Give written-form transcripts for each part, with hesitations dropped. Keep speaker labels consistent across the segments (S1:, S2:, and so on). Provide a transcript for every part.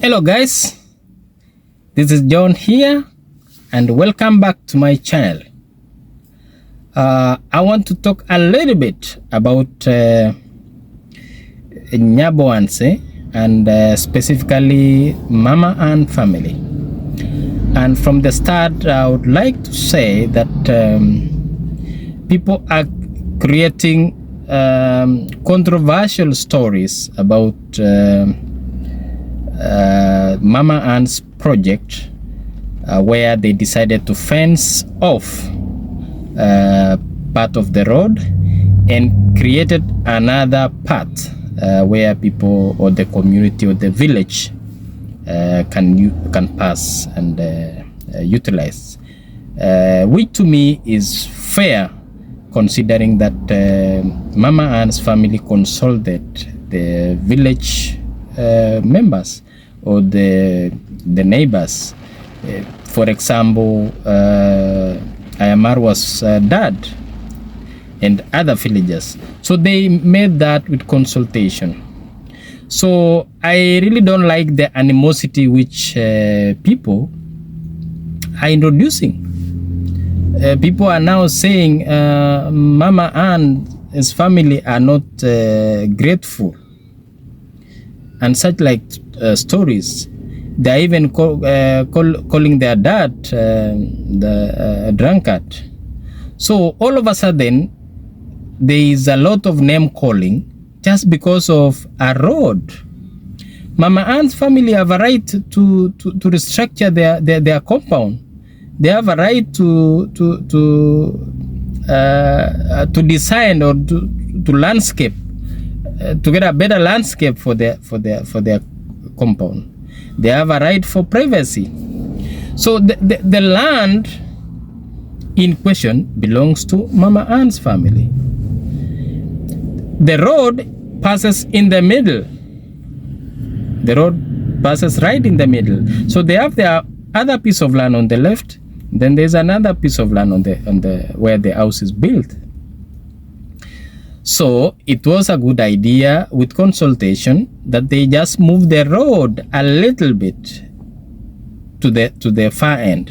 S1: Hello guys, this is John here and welcome back to my channel. I want to talk a little bit about Nyaboanse and specifically Mama and family. And from the start, I would like to say that people are creating controversial stories about Mama Ann's project where they decided to fence off part of the road and created another path where people or the community or the village can pass and utilize, which to me is fair, considering that Mama Ann's family consulted the village members or the neighbors. For example, Ayamarwa's dad and other villagers. So they made that with consultation. So I really don't like the animosity which people are introducing. People are now saying Mama Ann's family are not grateful and such like stories. They are even calling their dad the drunkard. So all of a sudden there is a lot of name calling just because of a road. Mama Ann's family have a right to restructure their compound. They have a right to design or to landscape, to get a better landscape for their compound. They have a right for privacy. So the land in question belongs to Mama Ann's family. The road passes in the middle. The road passes right in the middle. So they have their other piece of land on the left. Then there's another piece of land on the where the house is built. So it was a good idea with consultation that they just move the road a little bit to the far end,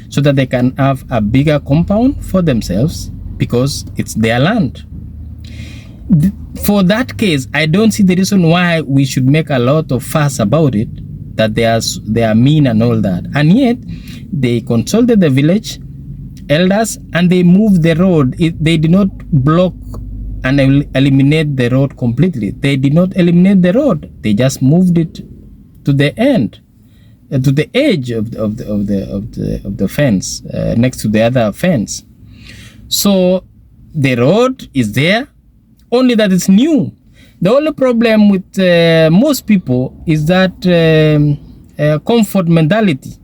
S1: so that they can have a bigger compound for themselves because it's their land. For that case, I don't see the reason why we should make a lot of fuss about it, that they are mean and all that. And yet they consulted the village elders and they moved the road. They did not block and eliminate the road completely. They did not eliminate the road. They just moved it to the end, to the edge of the fence, next to the other fence. So the road is there, only that it's new. The only problem with most people is that comfort mentality,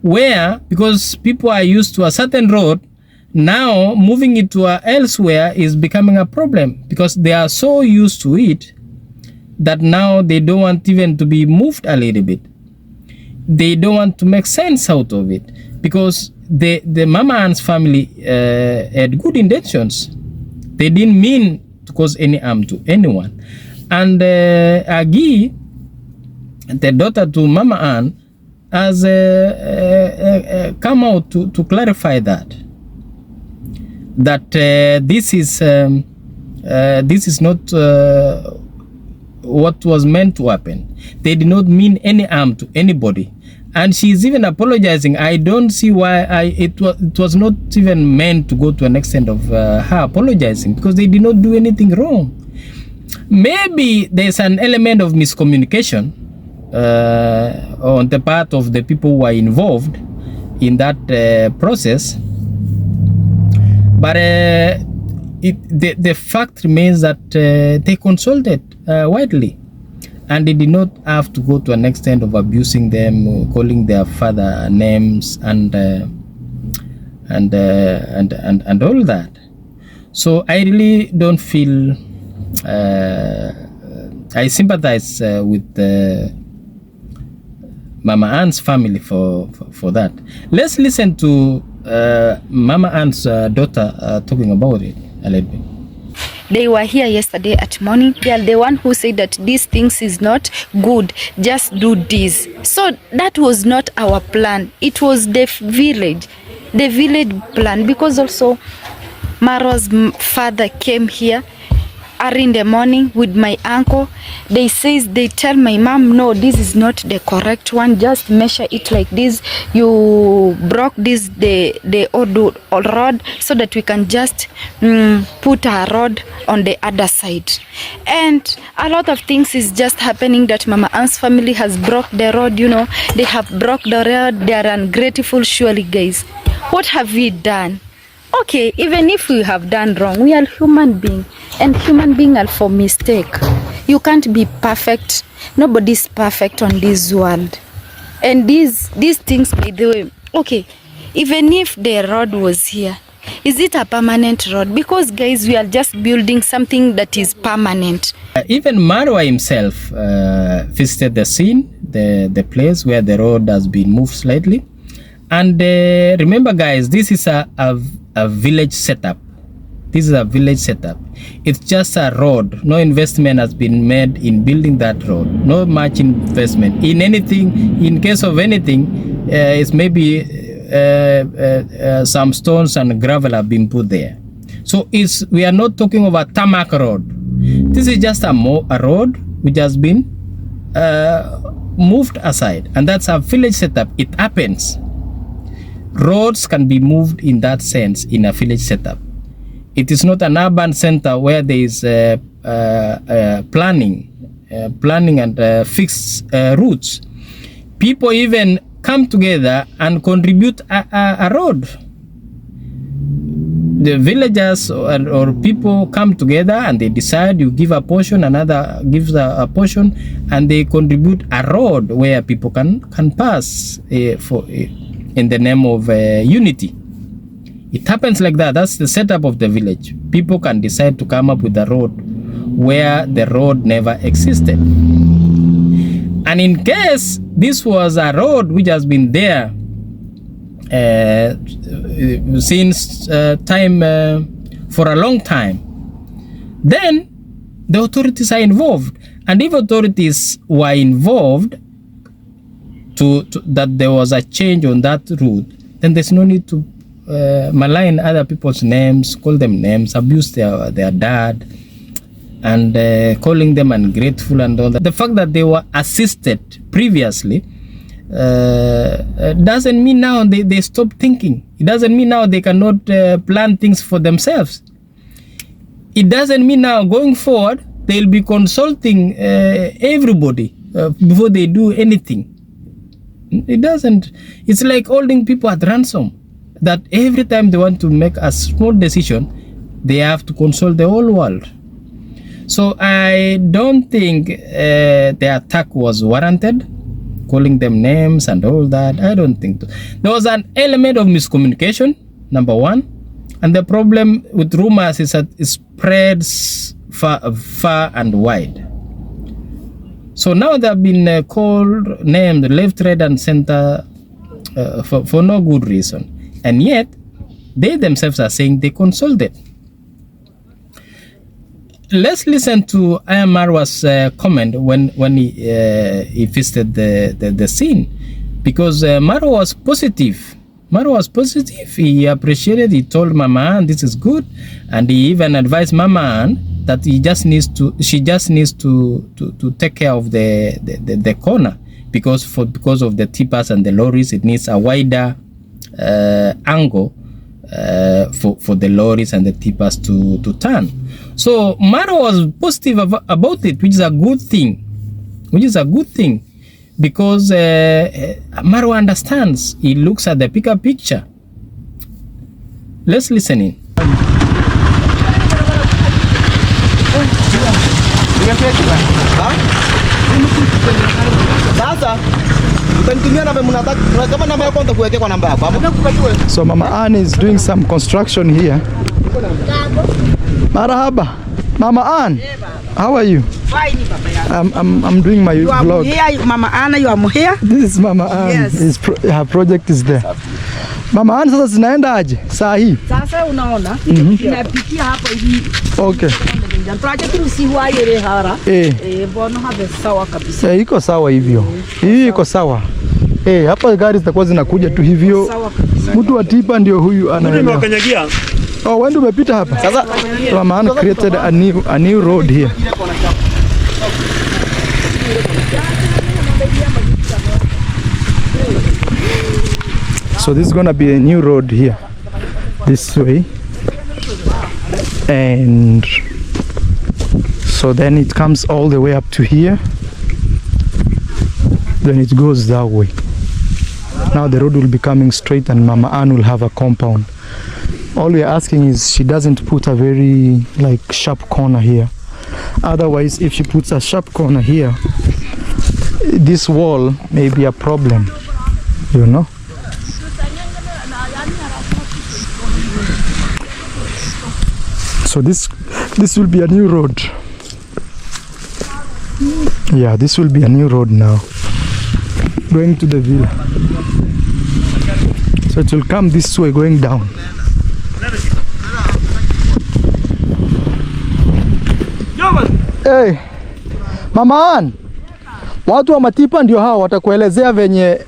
S1: where because people are used to a certain road, now moving it to elsewhere is becoming a problem because they are so used to it that now they don't want even to be moved a little bit. They don't want to make sense out of it because the Mama Ann's family had good intentions. They didn't mean to cause any harm to anyone. And Agi, the daughter to Mama Ann, has come out to clarify that this is not what was meant to happen. They did not mean any harm to anybody, and she is even apologizing. I don't see why it was not even meant to go to an extent of her apologizing, because they did not do anything wrong. Maybe there's an element of miscommunication on the part of the people who are involved in that process. But the fact remains that they consulted widely, and they did not have to go to an extent of abusing them, calling their father names, and all that. So I really don't feel. I sympathize with Mama Ann's family for that. Let's listen to Mama Ann's daughter talking about it a little bit.
S2: They were here yesterday at morning. They are the one who said that these things is not good. Just do this. So that was not our plan. It was the village plan, because also Marwa's father came here early in the morning with my uncle. They tell my mom, no, this is not the correct one, just measure it like this. You broke this the old rod, so that we can just put a rod on the other side. And a lot of things is just happening, that Mama Ann's family has broke the rod. They have broke the rod. They are ungrateful. Surely, guys, what have we done? Okay, even if we have done wrong, we are human beings, and human beings are for mistake. You can't be perfect. Nobody's perfect on this world. And these things, by the way, okay, even if the road was here, is it a permanent road? Because, guys, we are just building something that is permanent.
S1: Even Marwa himself visited the scene, the place where the road has been moved slightly. And remember, guys, this is a village setup. This is a village setup. It's just a road. No investment has been made in building that road. No much investment in anything. In case of anything, it's maybe some stones and gravel have been put there. So we are not talking about a tarmac road. This is just a road which has been moved aside, and that's a village setup. It happens. Roads can be moved in that sense in a village setup. It is not an urban center where there is planning and fixed routes. People even come together and contribute a road. The villagers or people come together and they decide, you give a portion, another gives a portion, and they contribute a road where people can pass in the name of unity. It happens like that. That's the setup of the village. People can decide to come up with a road where the road never existed. And in case this was a road which has been there since time for a long time, then the authorities are involved. And if authorities were involved that there was a change on that route, then there's no need to malign other people's names, call them names, abuse their dad, and calling them ungrateful and all that. The fact that they were assisted previously doesn't mean now they stop thinking. It doesn't mean now they cannot plan things for themselves. It doesn't mean now going forward they'll be consulting everybody before they do anything. It doesn't. It's like holding people at ransom, that every time they want to make a small decision, they have to consult the whole world. So I don't think the attack was warranted, calling them names and all that. I don't think so. There was an element of miscommunication, number one, and the problem with rumors is that it spreads far and wide. So now they have been named left, right, and center for no good reason. And yet, they themselves are saying they consulted. Let's listen to Marwa's comment when he visited the scene. Because Marwa was positive. Marwa was positive. He appreciated. He told Mama Ann this is good. And he even advised Mama Ann that she just needs to take care of the corner, because of the tippers and the lorries, it needs a wider angle for the lorries and the tippers to turn. So Marwa was positive about it, which is a good thing. Because Marwa understands. He looks at the bigger picture. Let's listen in.
S3: So Mama Ann is doing some construction here. Marahaba. Mama Ann, how are you?
S4: Fine, Papa.
S3: I'm doing my vlog.
S4: You are here, Mama Ann, you are here?
S3: This is Mama Ann.
S4: Yes.
S3: Her project is there. Mama Ann, sasa zinaenda aje saa hii?
S4: Sasa unaona, tunapitia hapo hivi
S3: Okay. Iko sawa hivyo. Hii iko sawa. Hapa gari zitakuwa zinakuja tu hivyo. Mtu wa tipa ndio huyu anaelewa. Oh, wewe ndio umepita hapa. Sasa Mama Ann created a new road here. So this is gonna be a new road here. This way. And so then it comes all the way up to here. Then it goes that way. Now the road will be coming straight and Mama Ann will have a compound. All we are asking is she doesn't put a very like sharp corner here. Otherwise, if she puts a sharp corner here, this wall may be a problem, you know. So this will be a new road. Yeah, this will be a new road now, going to the villa. So it will come this way going down. Hey, Mama Ann, watu wa Matipa ndio hao watakuelezea venye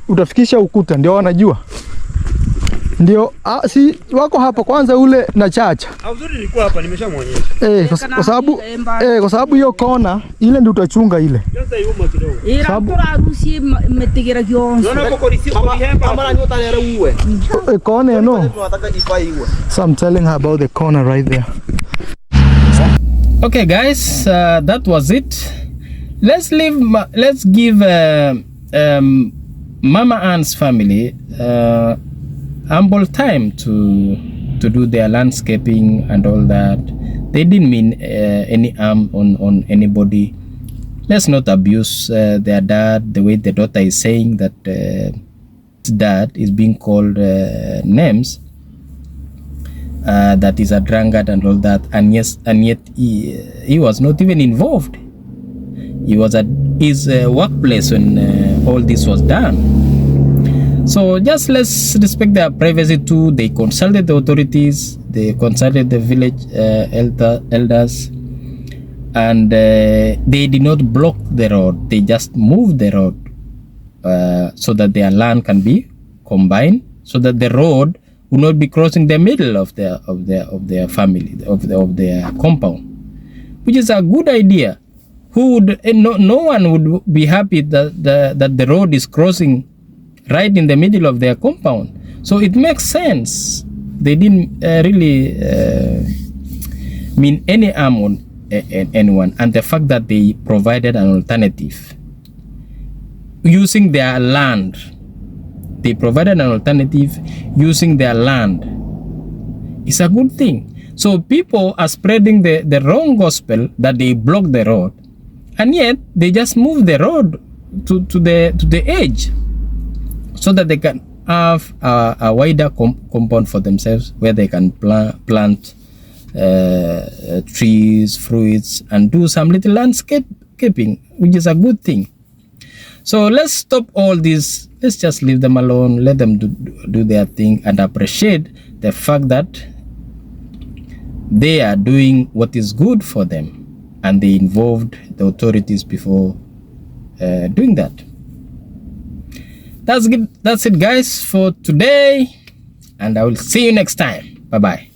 S3: utafikisha ukuta, ndio wanajua. Ndio si wako hapa kwanza ule na Chacha.
S5: Uzuri nilikuwa hapa nimeshamuonyesha.
S3: Kwa sababu hiyo kona ile ndio utachunga ile.
S5: Sasa yuma kidogo.
S4: Sababu harusi mmetegera kionzo.
S5: Naona koko risi kwa hemba. Kama nyota lera uwe.
S3: Kona no. Tunataka ifaiwe. So I'm telling her about the corner right there.
S1: Okay guys, that was it. Let's give Mama Ann's family ample time to do their landscaping and all that. They didn't mean any harm on anybody. Let's not abuse their dad the way the daughter is saying that dad is being called names, that is a drunkard and all that, and yet he was not even involved. He was at his workplace when all this was done. So just let's respect their privacy too. They consulted the authorities, they consulted the village elders, and they did not block the road. They just moved the road so that their land can be combined, so that the road will not be crossing the middle of their family, of their compound, which is a good idea. No one would be happy that the road is crossing right in the middle of their compound. So it makes sense. They didn't really mean any harm on anyone, and the fact that they provided an alternative using their land. They provided an alternative using their land. It's a good thing. So people are spreading the wrong gospel that they block the road, and yet they just move the road to the edge, so that they can have a wider compound for themselves, where they can plant trees, fruits, and do some little landscaping, which is a good thing. So let's stop all this. Let's just leave them alone. Let them do their thing, and appreciate the fact that they are doing what is good for them, and they involved the authorities before doing that. That's it guys for today, and I will see you next time. Bye bye.